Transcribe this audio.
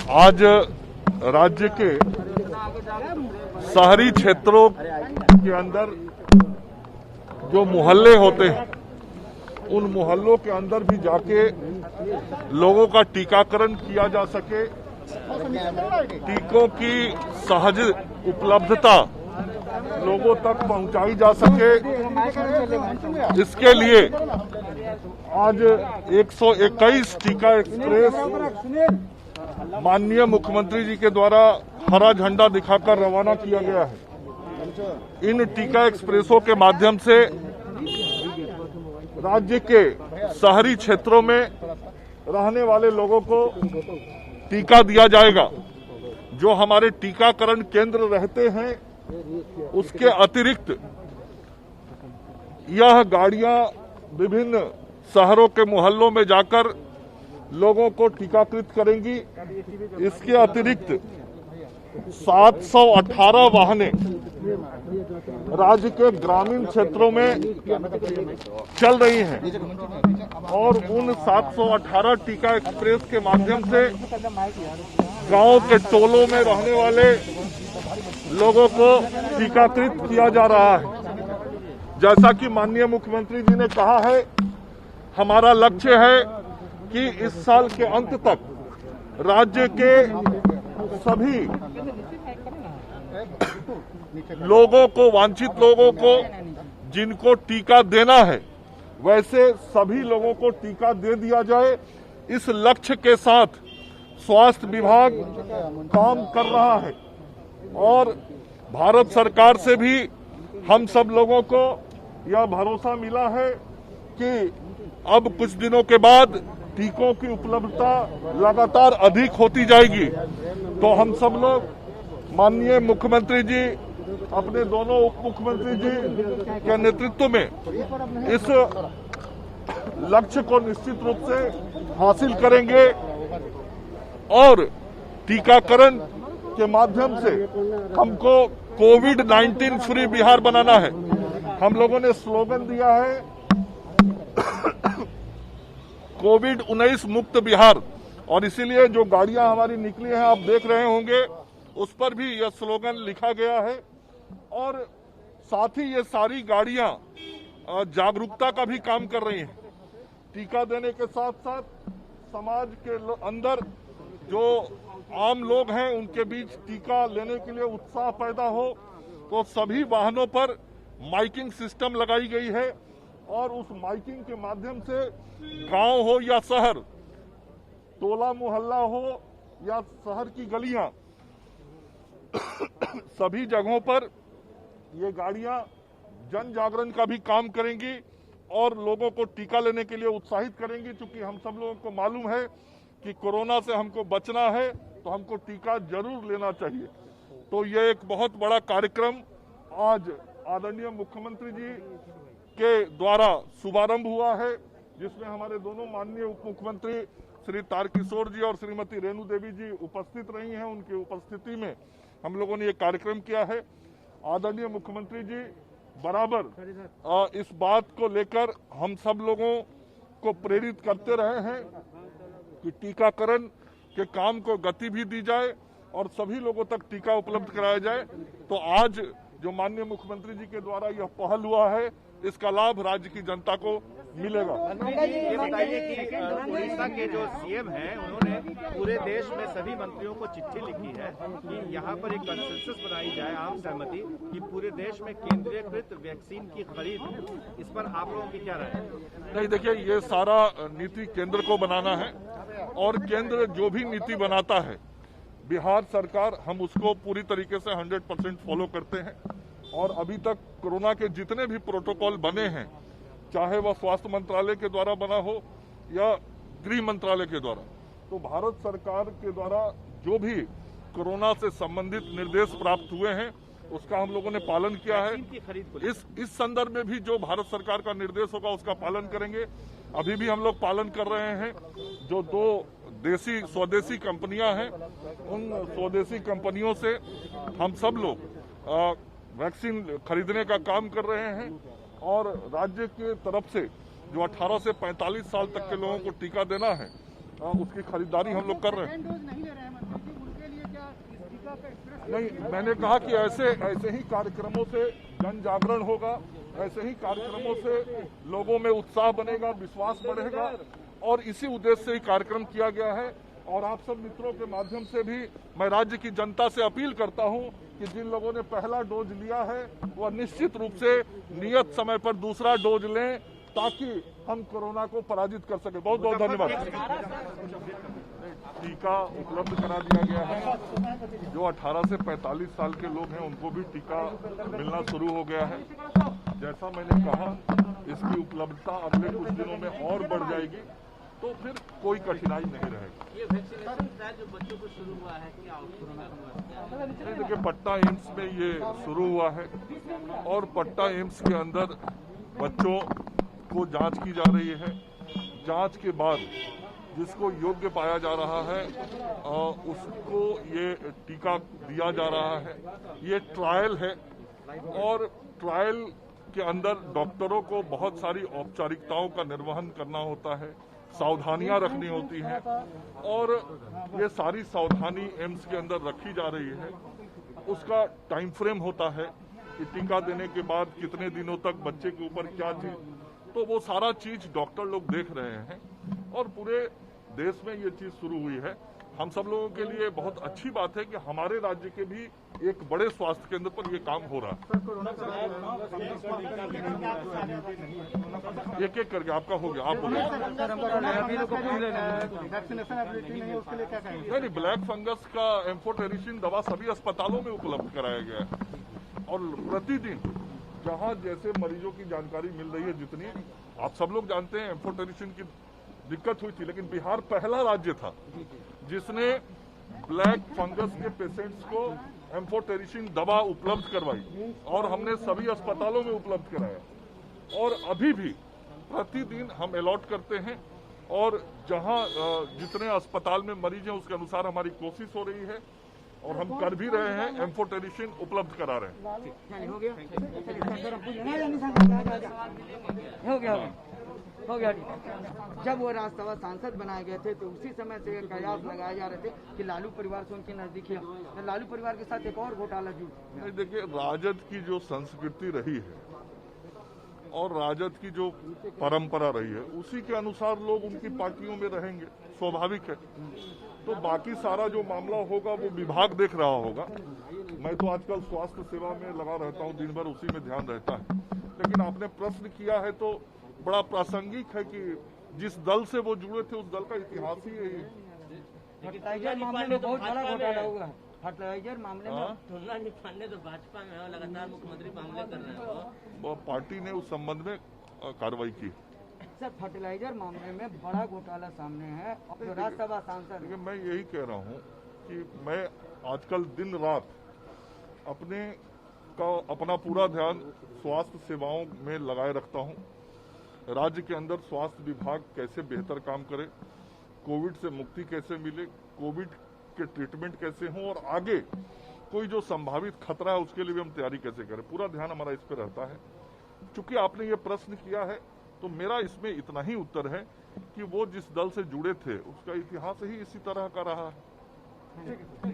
आज राज्य के शहरी क्षेत्रों के अंदर जो मोहल्ले होते हैं, उन मोहल्लों के अंदर भी जाके लोगों का टीकाकरण किया जा सके, टीकों की सहज उपलब्धता लोगों तक पहुंचाई जा सके। इसके लिए आज 121 टीका एक्सप्रेस माननीय मुख्यमंत्री जी के द्वारा हरा झंडा दिखाकर रवाना किया गया है। इन टीका एक्सप्रेसों के माध्यम से राज्य के शहरी क्षेत्रों में रहने वाले लोगों को टीका दिया जाएगा। जो हमारे टीकाकरण केंद्र रहते हैं, उसके अतिरिक्त यह गाड़ियां विभिन्न शहरों के मोहल्लों में जाकर लोगों को टीकाकृत करेंगी। इसके अतिरिक्त 718 वाहनें राज्य के ग्रामीण क्षेत्रों में चल रही हैं और उन 718 टीका एक्सप्रेस के माध्यम से गांव के टोलों में रहने वाले लोगों को टीकाकृत किया जा रहा है। जैसा कि माननीय मुख्यमंत्री जी ने कहा है, हमारा लक्ष्य है कि इस साल के अंत तक राज्य के सभी लोगों को, वांछित लोगों को जिनको टीका देना है, वैसे सभी लोगों को टीका दे दिया जाए। इस लक्ष्य के साथ स्वास्थ्य विभाग काम कर रहा है और भारत सरकार से भी हम सब लोगों को यह भरोसा मिला है कि अब कुछ दिनों के बाद टीकों की उपलब्धता लगातार अधिक होती जाएगी। तो हम सब लोग माननीय मुख्यमंत्री जी, अपने दोनों उप मुख्यमंत्री जी के नेतृत्व में इस लक्ष्य को निश्चित रूप से हासिल करेंगे और टीकाकरण के माध्यम से हमको कोविड-19 फ्री बिहार बनाना है। हम लोगों ने स्लोगन दिया है कोविड-19 मुक्त बिहार, और इसीलिए जो गाड़ियां हमारी निकली हैं, आप देख रहे होंगे, उस पर भी यह स्लोगन लिखा गया है। और साथ ही ये सारी गाड़ियां जागरूकता का भी काम कर रही हैं। टीका देने के साथ साथ समाज के अंदर जो आम लोग हैं, उनके बीच टीका लेने के लिए उत्साह पैदा हो, तो सभी वाहनों पर माइकिंग सिस्टम लगाई गई है और उस माइकिंग के माध्यम से गांव हो या शहर, टोला मोहल्ला हो या शहर की गलियां, सभी जगहों पर ये गाड़ियां जन जागरण का भी काम करेंगी और लोगों को टीका लेने के लिए उत्साहित करेंगी। क्योंकि हम सब लोगों को मालूम है कि कोरोना से हमको बचना है, तो हमको टीका जरूर लेना चाहिए। तो ये एक बहुत बड़ा कार्यक्रम आज आदरणीय मुख्यमंत्री जी के द्वारा शुभारंभ हुआ है, जिसमें हमारे दोनों माननीय उप मुख्यमंत्री श्री तारकिशोर जी और श्रीमती रेणु देवी जी उपस्थित रही हैं। उनकी उपस्थिति में हम लोगों ने ये कार्यक्रम किया है। आदरणीय मुख्यमंत्री जी बराबर इस बात को लेकर हम सब लोगों को प्रेरित करते रहे हैं कि टीकाकरण के काम को गति भी दी जाए और सभी लोगों तक टीका उपलब्ध कराया जाए। तो आज जो माननीय मुख्यमंत्री जी के द्वारा यह पहल हुआ है, इसका लाभ राज्य की जनता को मिलेगा। ये बताइए कि उड़ीसा के जो सीएम हैं, उन्होंने पूरे देश में सभी मंत्रियों को चिट्ठी लिखी है कि यहाँ पर एक कंसेंसस बनाई जाए, आम सहमति, कि पूरे देश में केंद्रीयकृत वैक्सीन की खरीद। इस पर आप लोगों की क्या राय है? नहीं, देखिए, ये सारा नीति केंद्र को बनाना है और केंद्र जो भी नीति बनाता है, बिहार सरकार, हम उसको पूरी तरीके से 100% फॉलो करते हैं। और अभी तक कोरोना के जितने भी प्रोटोकॉल बने हैं, चाहे वह स्वास्थ्य मंत्रालय के द्वारा बना हो या गृह मंत्रालय के द्वारा, तो भारत सरकार के द्वारा जो भी कोरोना से संबंधित निर्देश प्राप्त हुए हैं, उसका हम लोगों ने पालन किया है। इस संदर्भ में भी जो भारत सरकार का निर्देश होगा, उसका पालन करेंगे। अभी भी हम लोग पालन कर रहे हैं। जो 2 स्वदेशी कंपनियां हैं, उन स्वदेशी कंपनियों से हम सब लोग वैक्सीन खरीदने का काम कर रहे हैं और राज्य की तरफ से जो 18 से 45 साल तक के लोगों को टीका देना है, उसकी खरीदारी हम लोग कर रहे हैं। नहीं, मैंने कहा कि ऐसे ही कार्यक्रमों से जन जागरण होगा, ऐसे ही कार्यक्रमों से लोगों में उत्साह बनेगा, विश्वास बढ़ेगा, और इसी उद्देश्य से ही कार्यक्रम किया गया है। और आप सब मित्रों के माध्यम से भी मैं राज्य की जनता से अपील करता हूं कि जिन लोगों ने पहला डोज लिया है वह निश्चित रूप से नियत समय पर दूसरा डोज लें, ताकि हम कोरोना को पराजित कर सके। बहुत बहुत धन्यवाद। टीका उपलब्ध करा दिया गया है। जो 18 से 45 साल के लोग हैं उनको भी टीका मिलना शुरू हो गया है। जैसा मैंने कहा, इसकी उपलब्धता अगले कुछ दिनों में और बढ़ जाएगी, तो फिर कोई कठिनाई नहीं रहेगी। ये वैक्सीनेशन ट्रायल जो बच्चों को शुरू हुआ है, क्या देखिए, पटना एम्स में ये शुरू हुआ है और पटना एम्स के अंदर बच्चों को जांच की जा रही है। जांच के बाद जिसको योग्य पाया जा रहा है उसको ये टीका दिया जा रहा है। ये ट्रायल है और ट्रायल के अंदर डॉक्टरों को बहुत सारी औपचारिकताओं का निर्वहन करना होता है, सावधानियां रखनी होती हैं, और ये सारी सावधानी एम्स के अंदर रखी जा रही है। उसका टाइम फ्रेम होता है कि टीका देने के बाद कितने दिनों तक बच्चे के ऊपर क्या चीज, तो वो सारा चीज डॉक्टर लोग देख रहे हैं और पूरे देश में ये चीज शुरू हुई है। हम सब लोगों के लिए बहुत अच्छी बात है कि हमारे राज्य के भी एक बड़े स्वास्थ्य केंद्र पर ये काम हो रहा है। एक एक करके आपका हो गया, आप बोलिए। नहीं, ब्लैक फंगस का एम्फोटेरिसिन दवा सभी अस्पतालों में उपलब्ध कराया गया है और प्रतिदिन जहां जैसे मरीजों की जानकारी मिल रही है, जितनी आप सब लोग जानते हैं एम्फोटेरिसिन की दिक्कत हुई थी, लेकिन बिहार पहला राज्य था जिसने ब्लैक फंगस के पेशेंट्स को एम्फोटेरिसिन दवा उपलब्ध करवाई और हमने सभी अस्पतालों में उपलब्ध कराया। और अभी भी प्रतिदिन हम अलॉट करते हैं और जहां जितने अस्पताल में मरीज हैं उसके अनुसार हमारी कोशिश हो रही है और हम कर भी रहे हैं, एम्फोटेरिसिन उपलब्ध करा रहे हैं। हो गया। जब वो राज्यसभा सांसद बनाए गए थे तो उसी समय से कयास लगाए जा रहे थे कि लालू परिवार से उनकी नजदीकियां, तो लालू परिवार के साथ एक और घोटाला जुड़ा। देखिए, राजद की जो संस्कृति रही है और राजद की जो परंपरा रही है उसी के अनुसार लोग उनकी पार्टियों में रहेंगे, स्वाभाविक है। तो बाकी सारा जो मामला होगा वो विभाग देख रहा होगा। मैं तो आजकल स्वास्थ्य सेवा में लगा रहता हूँ, दिन भर उसी में ध्यान रहता है। लेकिन आपने प्रश्न किया है तो बड़ा प्रासंगिक है कि जिस दल से वो जुड़े थे उस दल का इतिहास ही यही है। फर्टिलाइजर मामले में बहुत बड़ा घोटाला हुआ है। फर्टिलाइजर मामले में सोमनाथ पांडे तो भाजपा में लगातार मुख्यमंत्री मामले कर रहे हैं, वो पार्टी ने उस संबंध में कार्रवाई की। सर, फर्टिलाइजर मामले में बड़ा घोटाला सामने है। तो राज्यसभा सांसद, लेकिन मैं यही कह रहा हूँ कि मैं आजकल दिन रात अपना पूरा ध्यान स्वास्थ्य सेवाओं में लगाए रखता हूँ। राज्य के अंदर स्वास्थ्य विभाग कैसे बेहतर काम करे, कोविड से मुक्ति कैसे मिले, कोविड के ट्रीटमेंट कैसे हों और आगे कोई जो संभावित खतरा है उसके लिए भी हम तैयारी कैसे करें, पूरा ध्यान हमारा इस पर रहता है। चूंकि आपने ये प्रश्न किया है तो मेरा इसमें इतना ही उत्तर है कि वो जिस दल से जुड़े थे उसका इतिहास ही इसी तरह का रहा है।